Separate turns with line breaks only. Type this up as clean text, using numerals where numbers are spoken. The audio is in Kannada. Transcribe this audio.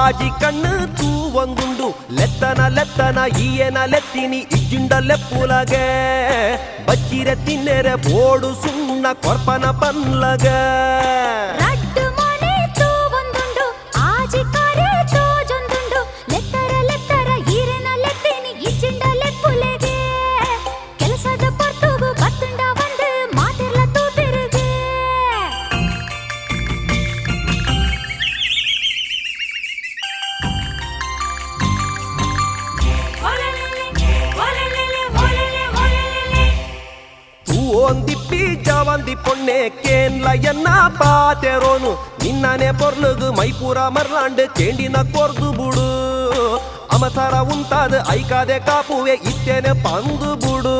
ಆಜಿ ಕಣ್ಣು ತೂ ಒಂದುಂಡು ಲೆತ್ತನ ಈಯನ ಲೆತ್ತಿನಿ ಇಜ್ಜುಂಡಲ್ಲೆಪ್ಪುಲಗೆ ಬಚ್ಚಿರೆ ತಿನ್ನೆರೆ ಬೋಡು ಸುಣ್ಣ ಕೊರ್ಪನ ಪನ್ಲಗ ಒಂದಿಪ್ಪಿ ಜವಂದಿ ಪೊಣ್ಣೆ ಕೇನ್ಲಯನ್ನ ಪಾತೆರೋನು ನಿನ್ನನೆ ಪೊರ್ಲುಗು ಮೈಪೂರ ಮರ್ಲಾಂಡು ಕೇಂಡಿನ ಕೊರ್ದು ಬುಡು ಅಮಸರ ಉಂತಾದ ಐಕಾದೆ ಕಾಪುವೆ ಇತ್ತೇನೆ ಪಂದು ಬುಡು